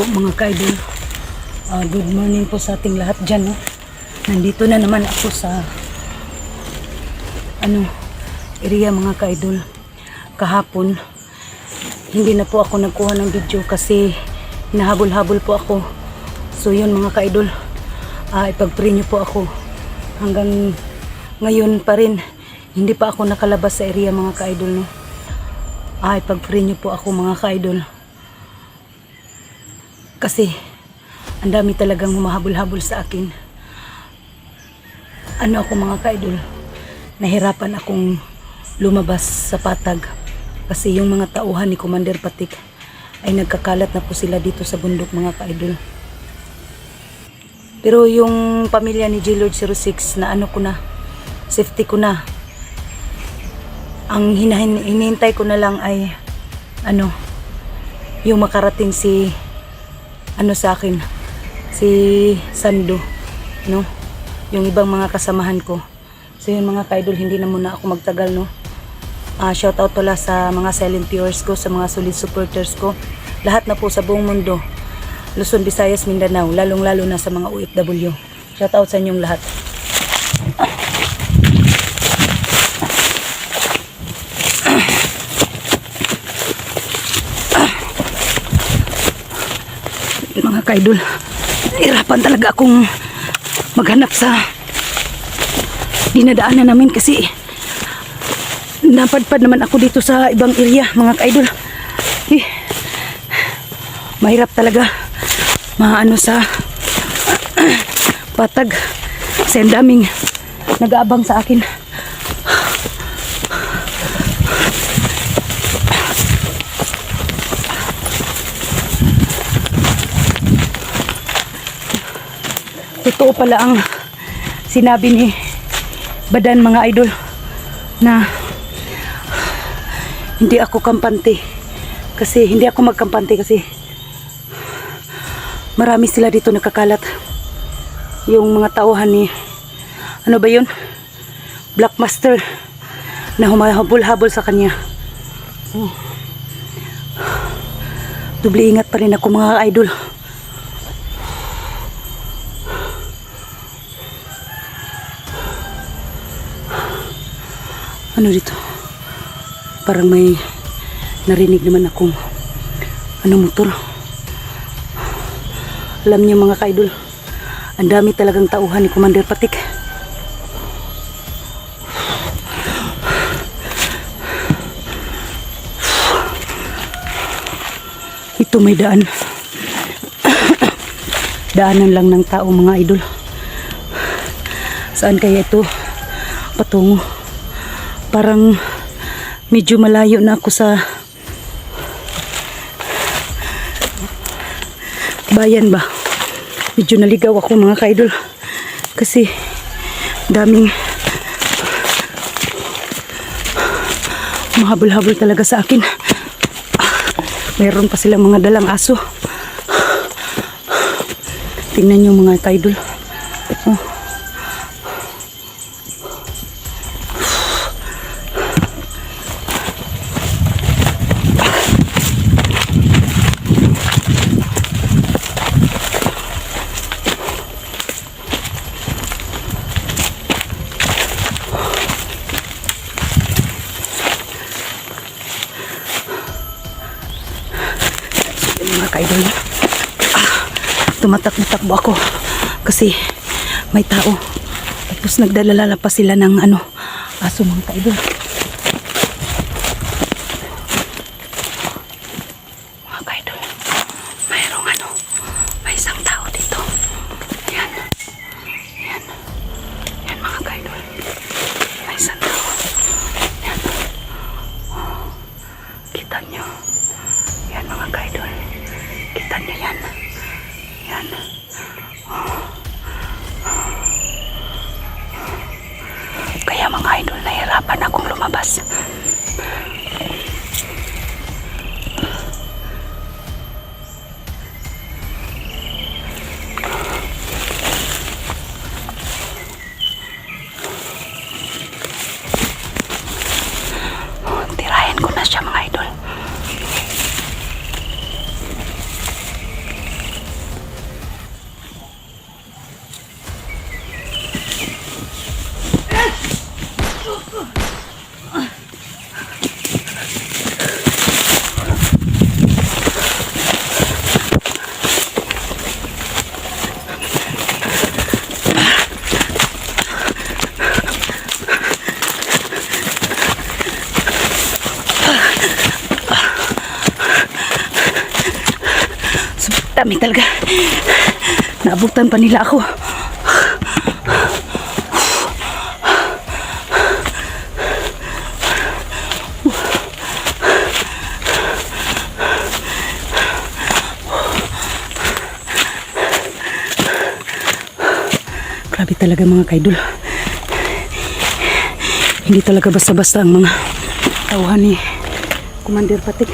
mga ka-idol. Good morning po sa ating lahat dyan. No? Nandito na naman ako sa area mga ka-idol. Kahapon, hindi na po ako nagkuha ng video kasi hinahabol-habol po ako. So yun mga ka-idol, ipag-pray nyo po ako. Hanggang ngayon pa rin, hindi pa ako nakalabas sa area mga ka-idol. No? Ipag-pray nyo po ako mga ka-idol. Kasi ang dami talagang humahabol-habol sa akin. Ako mga ka-idol, nahirapan akong lumabas sa patag kasi yung mga tauhan ni Commander Patik ay nagkakalat na po sila dito sa bundok mga ka-idol. Pero yung pamilya ni J-Lord 06 na ko na, safety ko na. Ang hinihintay ko na lang ay yung makarating si sa akin, si Sando, no? Yung ibang mga kasamahan ko. So yun mga ka-idol, hindi na muna ako magtagal, no? Shout out pala sa mga silent viewers ko, sa mga solid supporters ko. Lahat na po sa buong mundo. Luzon, Visayas, Mindanao, lalong-lalo na sa mga OFW. Shout out sa inyong lahat. Mga ka-idol, hirapan talaga akong maghanap sa dinadaanan namin kasi napadpad naman ako dito sa ibang area mga ka-idol. Mahirap talaga sa patag kasi ang daming nag-aabang sa akin. Totoo pala ang sinabi ni Badan mga idol na hindi ako kampante kasi hindi ako magkampante kasi marami sila dito nakakalat. Yung mga tauhan ni ba yun? Black Master na humahabol-habol sa kanya. Dubli ingat pa rin ako mga idol. Dito? Parang may narinig naman akong motor. Alam niyo mga ka-idol, ang dami talagang tauhan ni Commander Patik. Ito may daan. Daanan lang ng tao mga idol. Saan kaya ito patungo? Parang medyo malayo na ako sa bayan ba. Medyo naligaw ako mga ka-idol kasi daming mahabol-habol talaga sa akin. Meron pa silang mga dalang aso. Tingnan nyo mga ka-idol. Mga ka-idol, tumatakbo ako kasi may tao, tapos nagdalala pa sila ng aso mga ka-idol. Mga ka-idol, mayroong may isang tao dito. Yan mga ka-idol, may isang tao. Yan, kita nyo. Yan mga ka-idol, kita nyo yan. Kaya mga idol, nahirapan akong lumabas. Tirahin ko na siya mga idol. dami talaga. Naabutan pa nila ako. Grabe talaga mga kaidol. Hindi talaga basta-basta ang mga tauhan ni Commander Patik.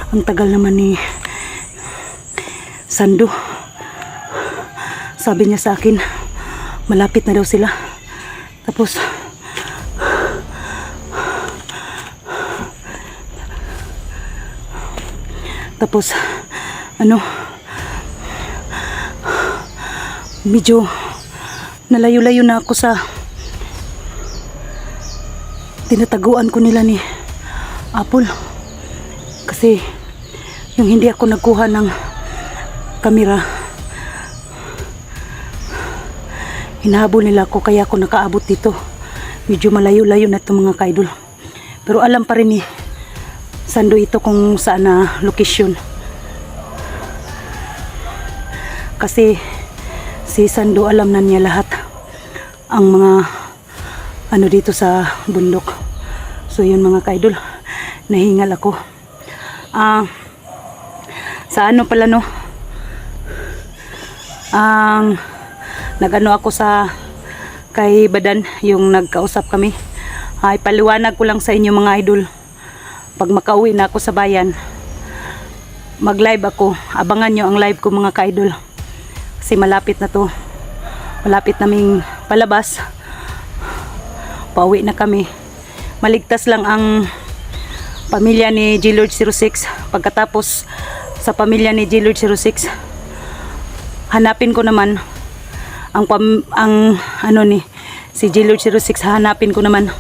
Ang tagal naman ni Sando. Sabi niya sa akin, malapit na daw sila. Tapos ano, medyo nalayo-layo na ako sa tinataguan ko nila ni Apple. Kasi yung hindi ako nagkuha ng kamera, hinahabol nila ako, kaya ako nakaabot dito. Medyo malayo-layo na itong mga kaidol. Pero alam pa rin ni Sando ito kung saan na location. Kasi si Sando alam na niya lahat ang mga ano dito sa bundok. So yun mga kaidol, nahingal ako. Sa ano pala no, nagano ako sa kay Badan, yung nagkausap kami. Ay paliwanag ko lang sa inyo mga idol, pag makauwi na ako sa bayan, mag live ako. Abangan nyo ang live ko mga ka-idol, kasi malapit na to, malapit naming palabas, pauwi na kami. Maligtas lang ang pamilya ni G-Lord 06. Pagkatapos sa pamilya ni G-Lord 06, hanapin ko naman ang ano ni si G-Lord 06, hanapin ko naman.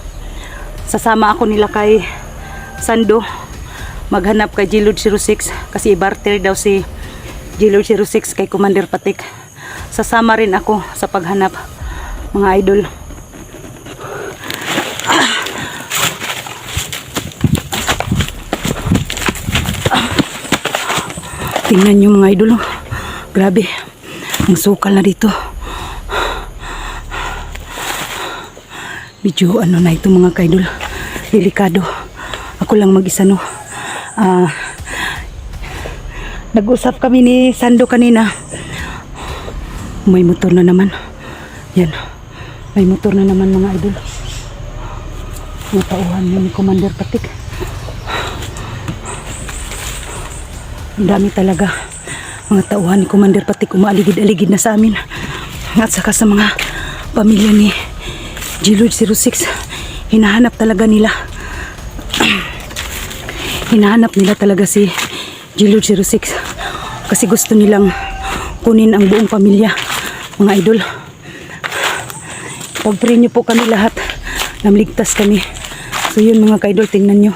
Sasama ako nila kay Sando maghanap kay G-Lord 06, kasi i-barter daw si G-Lord 06 kay Commander Patik. Sasama rin ako sa paghanap mga idol. Tingnan nyo mga idol, grabe ang sukal na dito. Medyo ano na ito mga kaidol, delikado. Ako lang mag-isa no. Nag-usap kami ni Sando kanina. May motor na naman. Yan, may motor na naman mga idol. Natauhan niya ni Commander Patik. Ang dami talaga mga tauhan ni Commander Patik, umaaligid-aligid na sa amin at saka sa mga pamilya ni G-Lord 06. Hinahanap talaga nila. Hinahanap nila talaga si G-Lord 06 kasi gusto nilang kunin ang buong pamilya mga idol. Pag-pray niyo po kami lahat na maligtas kami. So yun mga ka-idol, tingnan nyo.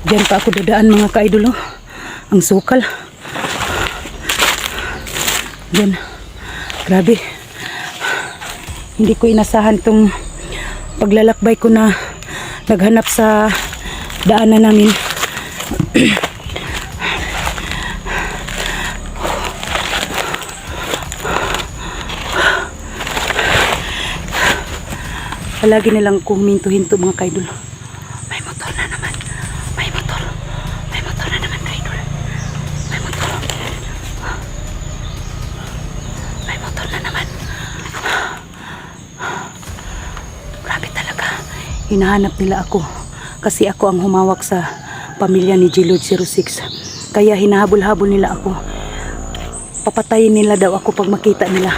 Diyan pa ako dadaan mga ka-idol, oh. Ang sukal. Diyan. Grabe. Hindi ko inasahan tong paglalakbay ko na naghanap sa daanan namin. Palagi nilang kuminto-hinto mga kaidol. May motor na naman. May motor. May motor na naman kaidol. May motor. May motor na naman. Grabe talaga. Hinahanap nila ako kasi ako ang humawak sa pamilya ni G-Lord 06. Kaya hinahabol-habol nila ako. Papatayin nila daw ako pag makita nila.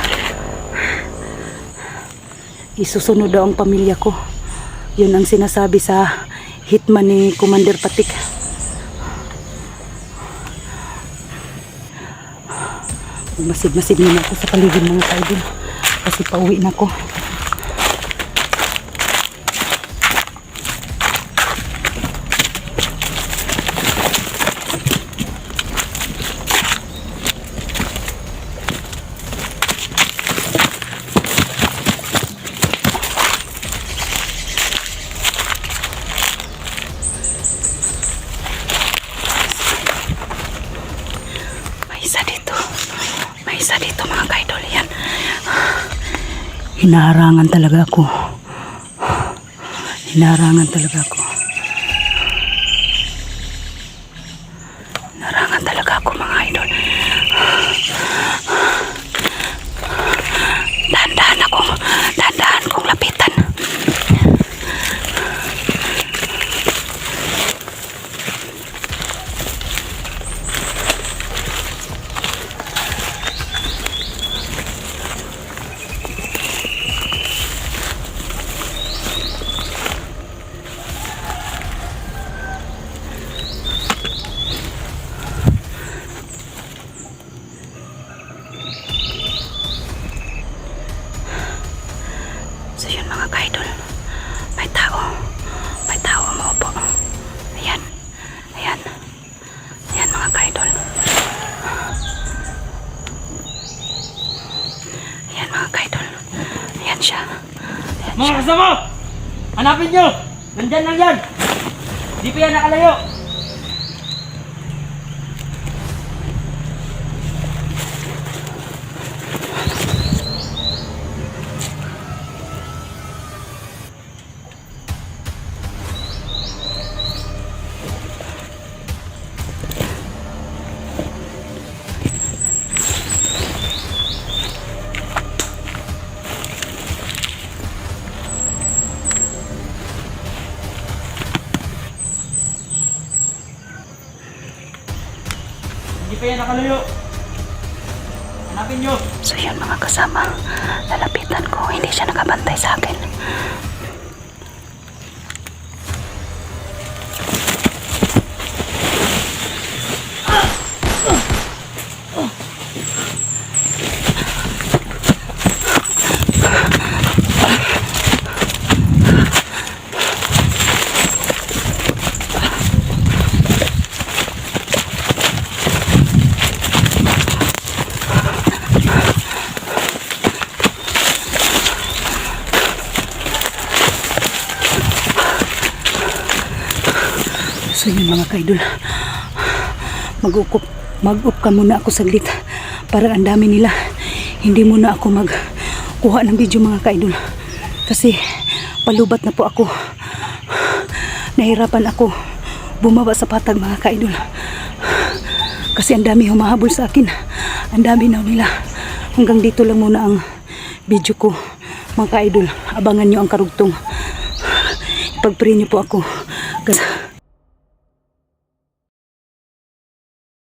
Isusunod daw ang pamilya ko. Yun ang sinasabi sa hitman ni Commander Patik. Masid-masid naman ako sa paligid mga kaidol kasi pauwi na ako. May isa dito mga kaidol. Yan. Hinaharangan talaga ako. Hinaharangan talaga ako. Hinaharangan talaga ako mga idol. Dahan-dahan kong lapitan. So yun mga kaidol, may tao umuupo. Ayan mga kaidol. Ayan mga kaidol, ayan siya. Mga kasama, hanapin nyo, nandyan lang yan. Di pa yan nakalayo. Di pa yan nakalayo. Hanapin nyo. So yun mga kasama, lalapitan ko, hindi siya nakabantay sa akin. So yun mga kaidol, mag-up ka muna ako saglit. Parang ang dami nila. Hindi muna ako magkuha ng video mga kaidol. Kasi palubat na po ako. Nahirapan ako bumaba sa patag mga kaidol. Kasi ang dami humahabol sa akin. Ang dami na nila. Hanggang dito lang muna ang video ko mga kaidol. Abangan nyo ang karugtong. Ipag-pray nyo po ako.